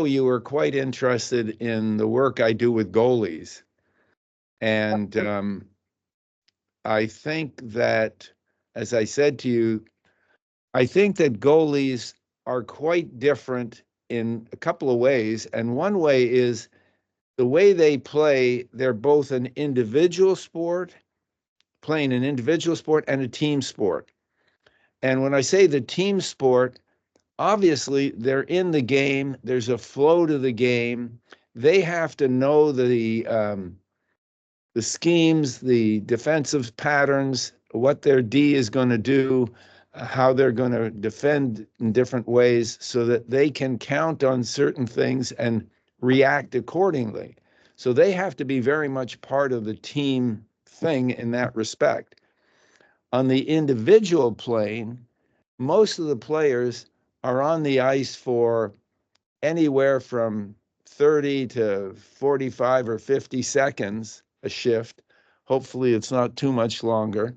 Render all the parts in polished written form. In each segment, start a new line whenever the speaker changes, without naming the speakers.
you were quite interested in the work I do with goalies. And I think that, as I said to you, I think that goalies are quite different in a couple of ways. And one way is the way they play, they're both an individual sport, playing an individual sport, and a team sport. And when I say the team sport, obviously they're in the game, there's a flow to the game. They have to know the schemes, the defensive patterns, what their D is going to do, how they're going to defend in different ways so that they can count on certain things and react accordingly. So they have to be very much part of the team thing in that respect. On the individual plane, most of the players are on the ice for anywhere from 30 to 45 or 50 seconds a shift. Hopefully, it's not too much longer.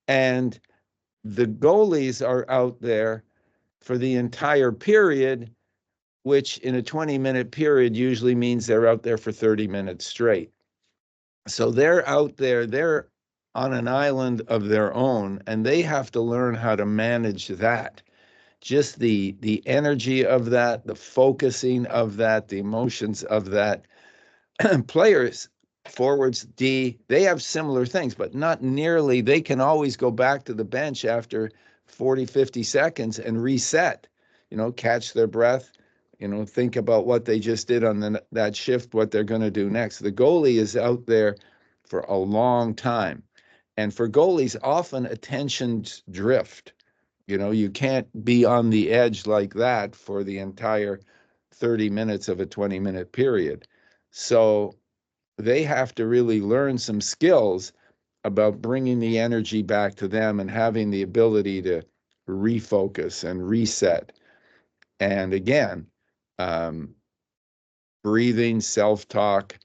And the goalies are out there for the entire period, which in a 20-minute period usually means they're out there for 30 minutes straight. So they're out there, they're on an island of their own, and they have to learn how to manage that. Just the energy of that, the focusing of that, the emotions of that. Players, forwards, D, they have similar things, but not nearly. They can always go back to the bench after 40, 50 seconds and reset, catch their breath, think about what they just did on that shift, what they're going to do next. The goalie is out there for a long time. And for goalies, often attentions drift. You can't be on the edge like that for the entire 30 minutes of a 20-minute period. So they have to really learn some skills about bringing the energy back to them and having the ability to refocus and reset. And again, um, breathing, self-talk.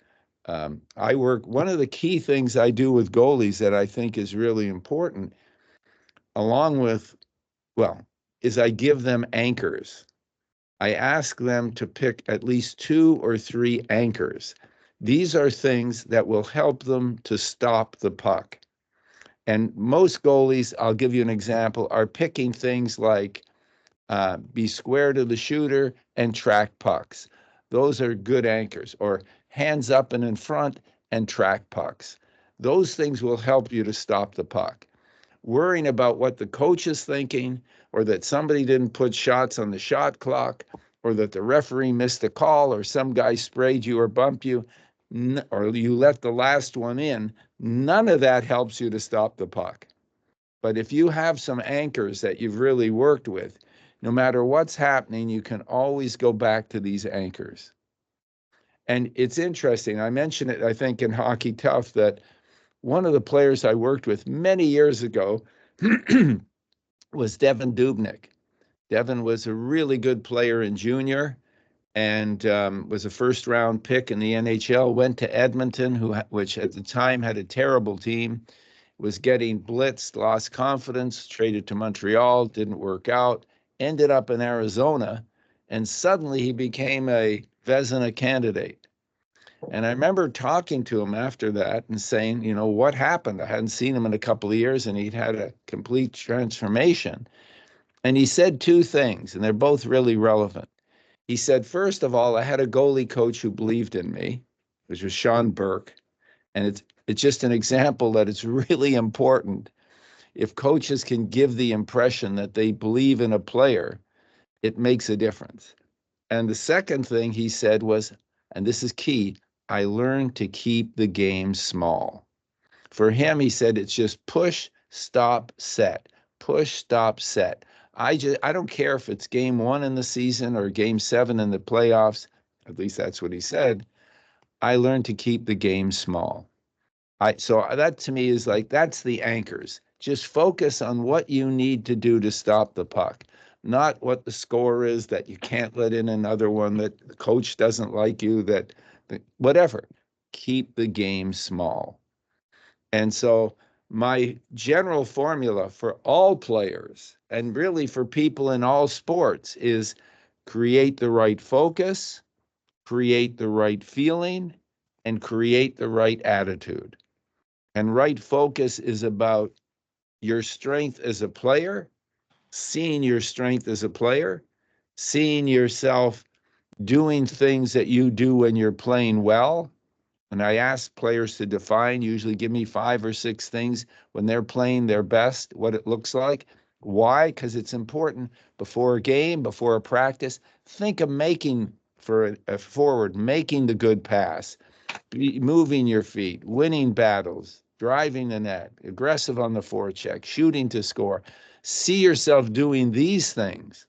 One of the key things I do with goalies that I think is really important, along with, well, is I give them anchors. I ask them to pick at least 2 or 3 anchors. These are things that will help them to stop the puck. And most goalies, I'll give you an example, are picking things like be square to the shooter and track pucks. Those are good anchors. Or hands up and in front and track pucks. Those things will help you to stop the puck. Worrying about what the coach is thinking, or that somebody didn't put shots on the shot clock, or that the referee missed a call, or some guy sprayed you or bumped you, or you let the last one in, none of that helps you to stop the puck. But if you have some anchors that you've really worked with, no matter what's happening, you can always go back to these anchors. And it's interesting. I mentioned it, I think, in Hockey Tough, that one of the players I worked with many years ago was Devin Dubnyk. Devin was a really good player in junior and was a first-round pick in the NHL, went to Edmonton, which at the time had a terrible team, was getting blitzed, lost confidence, traded to Montreal, didn't work out, ended up in Arizona, and suddenly he became a Vezina candidate. And I remember talking to him after that and saying, what happened? I hadn't seen him in a couple of years, and he'd had a complete transformation. And he said 2 things, and they're both really relevant. He said, first of all, I had a goalie coach who believed in me, which was Sean Burke. And it's just an example that it's really important. If coaches can give the impression that they believe in a player, it makes a difference. And the second thing he said was, and this is key, I learned to keep the game small. For him, he said, it's just push, stop, set, push, stop, set. I don't care if it's game 1 in the season or game 7 in the playoffs. At least that's what he said. I learned to keep the game small. So that to me is like, that's the anchors. Just focus on what you need to do to stop the puck, not what the score is, that you can't let in another one, that the coach doesn't like you, that whatever. Keep the game small. And so my general formula for all players, and really for people in all sports, is create the right focus, create the right feeling, and create the right attitude. And right focus is about your strength as a player, seeing your strength as a player, seeing yourself doing things that you do when you're playing well. And I ask players to define, usually give me 5 or 6 things when they're playing their best, what it looks like. Why? Because it's important before a game, before a practice. Think of making for a forward, making the good pass, moving your feet, winning battles, driving the net, aggressive on the forecheck, shooting to score. See yourself doing these things.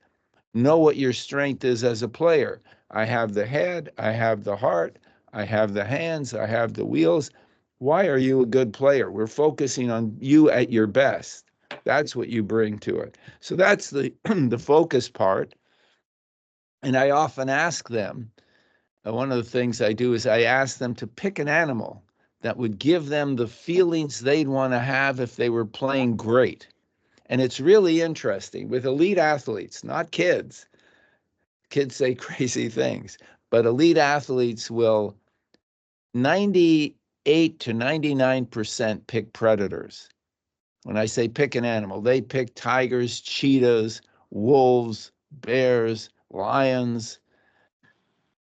Know what your strength is as a player. I have the head, I have the heart, I have the hands, I have the wheels. Why are you a good player? We're focusing on you at your best. That's what you bring to it. So that's the the focus part. And I often ask them, one of the things I do is I ask them to pick an animal that would give them the feelings they'd want to have if they were playing great. And it's really interesting with elite athletes, not kids. Kids say crazy things, but elite athletes will 98 to 99% pick predators. When I say pick an animal, they pick tigers, cheetahs, wolves, bears, lions.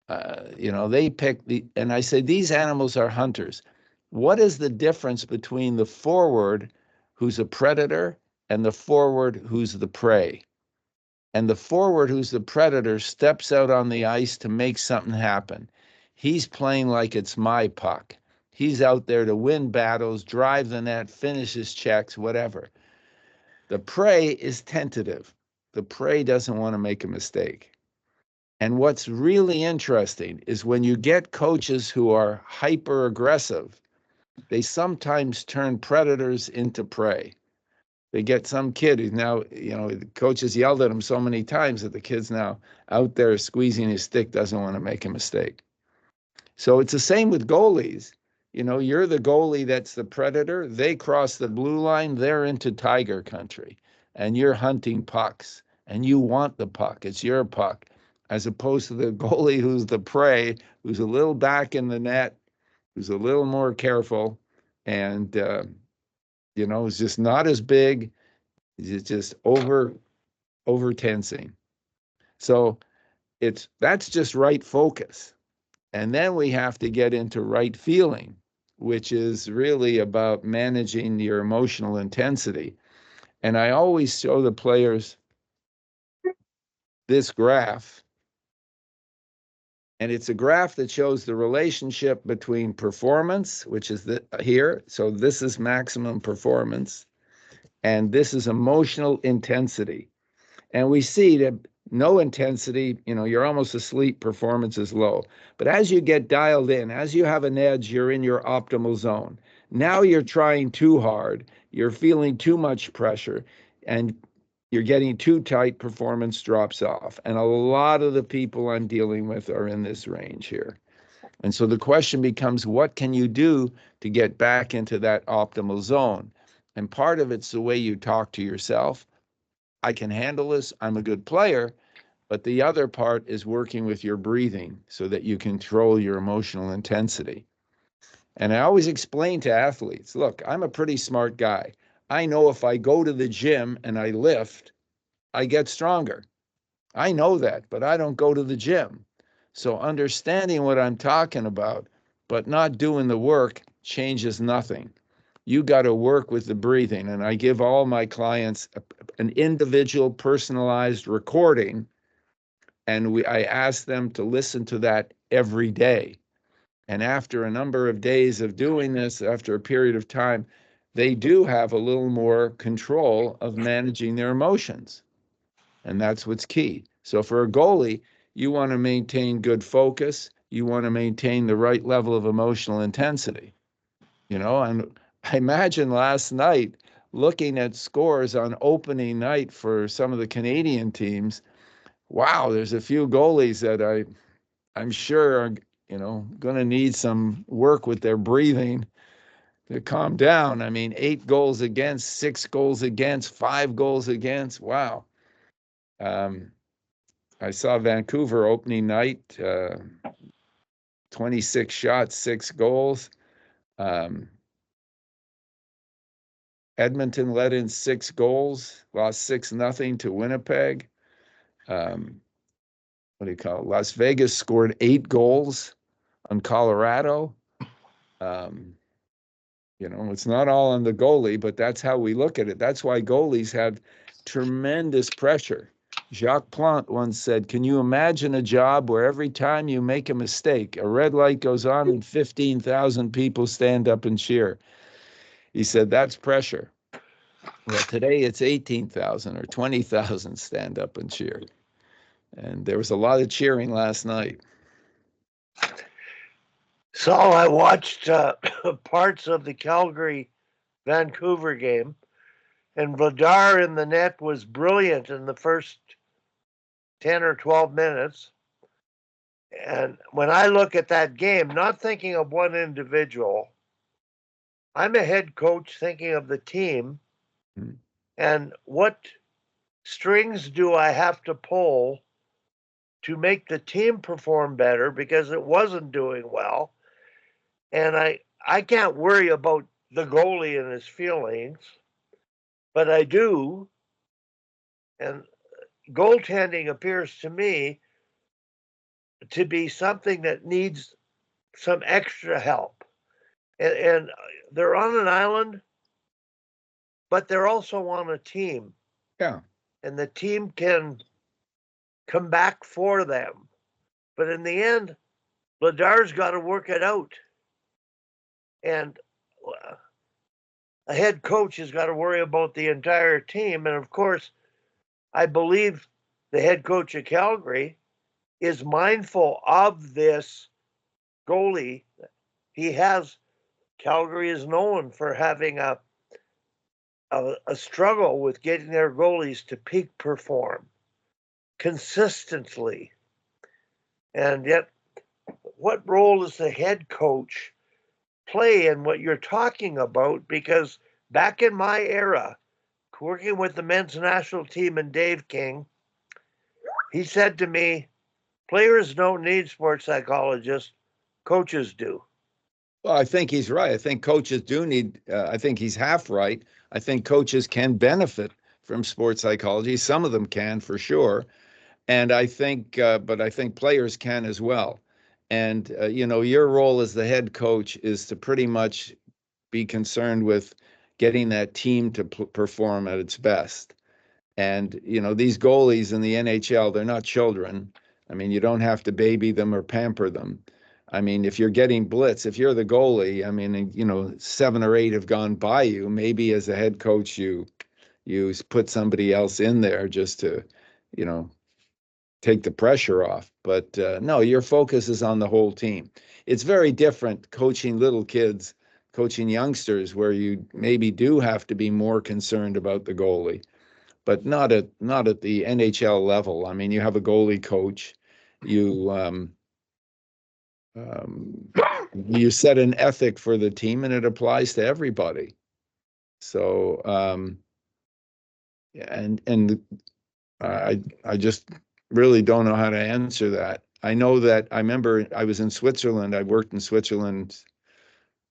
They pick and I say these animals are hunters. What is the difference between the forward who's a predator and the forward who's the prey? And the forward, who's the predator, steps out on the ice to make something happen. He's playing like it's my puck. He's out there to win battles, drive the net, finish his checks, whatever. The prey is tentative. The prey doesn't want to make a mistake. And what's really interesting is when you get coaches who are hyper aggressive, they sometimes turn predators into prey. They get some kid who's now, the coach has yelled at him so many times that the kid's now out there squeezing his stick, doesn't want to make a mistake. So it's the same with goalies. You're the goalie that's the predator. They cross the blue line, they're into tiger country, and you're hunting pucks, and you want the puck. It's your puck, as opposed to the goalie who's the prey, who's a little back in the net, who's a little more careful, and is just not as big. It's just over tensing. So that's just right focus. And then we have to get into right feeling, which is really about managing your emotional intensity. And I always show the players this graph. And it's a graph that shows the relationship between performance, which is here. So this is maximum performance. And this is emotional intensity. And we see that no intensity, you're almost asleep, performance is low. But as you get dialed in, as you have an edge, you're in your optimal zone. Now you're trying too hard, you're feeling too much pressure, and you're getting too tight, performance drops off. And a lot of the people I'm dealing with are in this range here. And so the question becomes, what can you do to get back into that optimal zone? And part of it's the way you talk to yourself. I can handle this, I'm a good player. But the other part is working with your breathing so that you control your emotional intensity. And I always explain to athletes, look, I'm a pretty smart guy. I know if I go to the gym and I lift, I get stronger. I know that, but I don't go to the gym. So understanding what I'm talking about, but not doing the work changes nothing. You got to work with the breathing. And I give all my clients an individual personalized recording. And I ask them to listen to that every day. And after a number of days of doing this, after a period of time, they do have a little more control of managing their emotions. And that's what's key. So for a goalie, you want to maintain good focus. You want to maintain the right level of emotional intensity. And I imagine last night looking at scores on opening night for some of the Canadian teams. Wow, there's a few goalies that I'm sure are, going to need some work with their breathing to calm down. I mean, 8 goals against, 6 goals against, 5 goals against. Wow. I saw Vancouver opening night, 26 shots, 6 goals. Um, Edmonton let in 6 goals, lost 6-0 to Winnipeg. Um, what do you call it? Las Vegas scored 8 goals on Colorado. Um, it's not all on the goalie, but that's how we look at it. That's why goalies have tremendous pressure. Jacques Plante once said, "Can you imagine a job where every time you make a mistake, a red light goes on and 15,000 people stand up and cheer?" He said, "That's pressure." Well, today it's 18,000 or 20,000 stand up and cheer. And there was a lot of cheering last night.
So I watched parts of the Calgary Vancouver game, and Vladar in the net was brilliant in the first 10 or 12 minutes. And when I look at that game, not thinking of one individual, I'm a head coach thinking of the team.
Mm.
And what strings do I have to pull to make the team perform better because it wasn't doing well? And I can't worry about the goalie and his feelings, but I do. And goaltending appears to me to be something that needs some extra help. And they're on an island, but they're also on a team.
Yeah.
And the team can come back for them. But in the end, Vladar's got to work it out. And a head coach has got to worry about the entire team. And of course, I believe the head coach of Calgary is mindful of this goalie. Calgary is known for having a struggle with getting their goalies to peak perform consistently. And yet, what role does the head coach play in what you're talking about? Because back in my era, working with the men's national team and Dave King, he said to me, players don't need sports psychologists, coaches do.
Well, I think he's right. I think coaches do need, I think he's half right. I think coaches can benefit from sports psychology. Some of them can for sure. And but I think players can as well. And, your role as the head coach is to pretty much be concerned with getting that team to perform at its best. And, these goalies in the NHL, they're not children. I mean, you don't have to baby them or pamper them. I mean, if you're getting blitz, if you're the goalie, I mean, 7 or 8 have gone by you. Maybe as a head coach, you put somebody else in there just to, you know, take the pressure off. But no, your focus is on the whole team. It's very different coaching little kids, coaching youngsters, where you maybe do have to be more concerned about the goalie, but not at the NHL level. I mean, you have a goalie coach, you um, you set an ethic for the team, and it applies to everybody. So and I just really don't know how to answer that. I know that I remember I was in Switzerland. I worked in Switzerland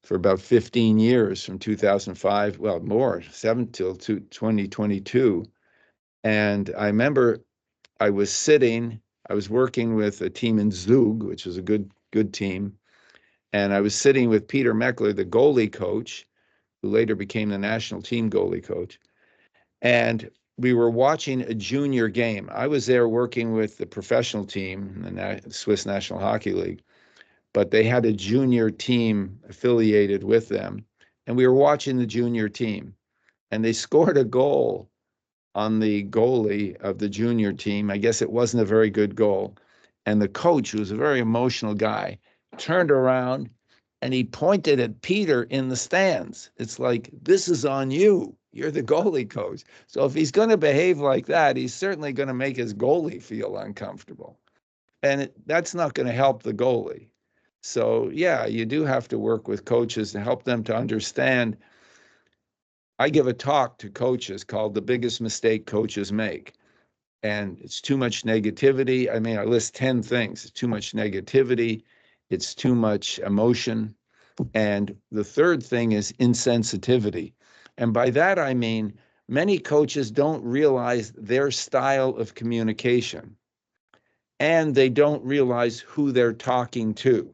for about 15 years, from 2005, well, more, 7 till 2022. And I remember I was working with a team in Zug, which was a good team. And I was sitting with Peter Meckler, the goalie coach, who later became the national team goalie coach. And we were watching a junior game. I was there working with the professional team, the Swiss National Hockey League, but they had a junior team affiliated with them. And we were watching the junior team, and they scored a goal on the goalie of the junior team. I guess it wasn't a very good goal. And the coach, who was a very emotional guy, turned around and he pointed at Peter in the stands. It's like, this is on you. You're the goalie coach. So if he's going to behave like that, he's certainly going to make his goalie feel uncomfortable. And that's not going to help the goalie. So, yeah, you do have to work with coaches to help them to understand. I give a talk to coaches called The Biggest Mistake Coaches Make. and it's too much negativity. I mean, I list 10 things. It's too much negativity. It's too much emotion. And the third thing is insensitivity. And by that, I mean, many coaches don't realize their style of communication, and they don't realize who they're talking to.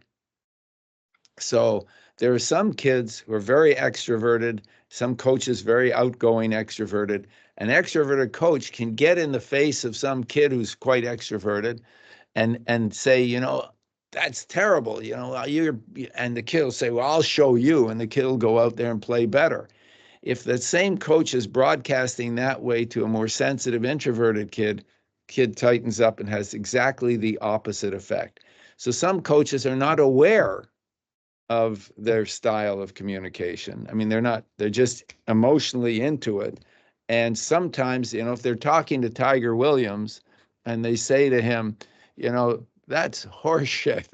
So there are some kids who are very extroverted, some coaches very outgoing, extroverted. An extroverted coach can get in the face of some kid who's quite extroverted and say, that's terrible, and the kid will say, well, I'll show you, and the kid will go out there and play better. If the same coach is broadcasting that way to a more sensitive, introverted kid tightens up and has exactly the opposite effect. So some coaches are not aware of their style of communication. I mean, they're just emotionally into it. And sometimes, if they're talking to Tiger Williams and they say to him, that's horseshit,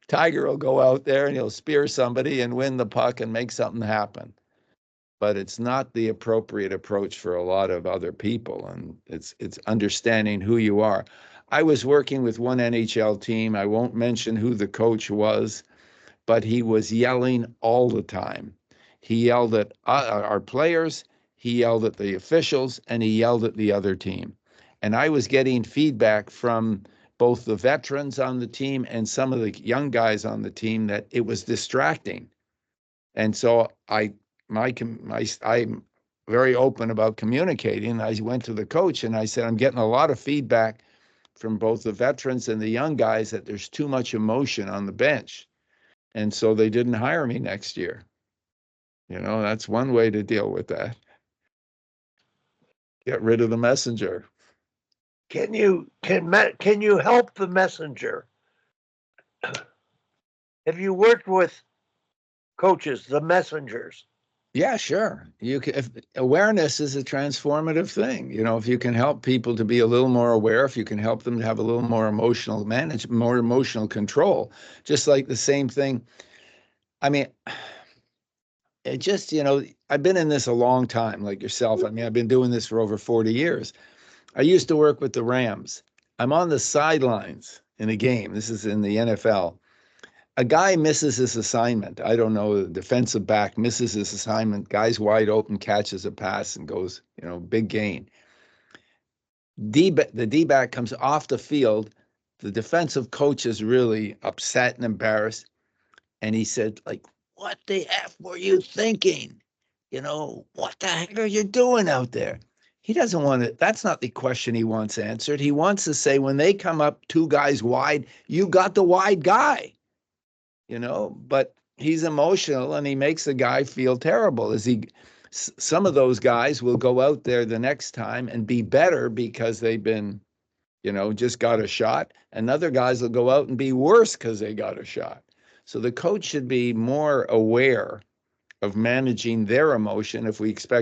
Tiger will go out there and he'll spear somebody and win the puck and make something happen. But it's not the appropriate approach for a lot of other people. And it's understanding who you are. I was working with one NHL team. I won't mention who the coach was, but he was yelling all the time. He yelled at our players, he yelled at the officials, and he yelled at the other team. And I was getting feedback from both the veterans on the team and some of the young guys on the team that it was distracting. And so I'm very open about communicating. I went to the coach and I said, I'm getting a lot of feedback from both the veterans and the young guys that there's too much emotion on the bench. And so they didn't hire me next year. That's one way to deal with that. Get rid of the messenger.
Can you help the messenger? Have you worked with coaches, the messengers?
Yeah, sure. Awareness is a transformative thing. If you can help people to be a little more aware, if you can help them to have a little more more emotional control, just like the same thing. I mean, it just, I've been in this a long time, like yourself. I mean, I've been doing this for over 40 years. I used to work with the Rams. I'm on the sidelines in a game. This is in the NFL. A guy misses his assignment. I don't know, the defensive back misses his assignment. Guy's wide open, catches a pass and goes, big gain. The D-back comes off the field. The defensive coach is really upset and embarrassed. And he said, like, what the F were you thinking? What the heck are you doing out there? He doesn't want to, that's not the question he wants answered. He wants to say, when they come up two guys wide, you got the wide guy, but he's emotional and he makes the guy feel terrible. Some of those guys will go out there the next time and be better because they've been, just got a shot. And other guys will go out and be worse because they got a shot. So the coach should be more aware of managing their emotion if we expect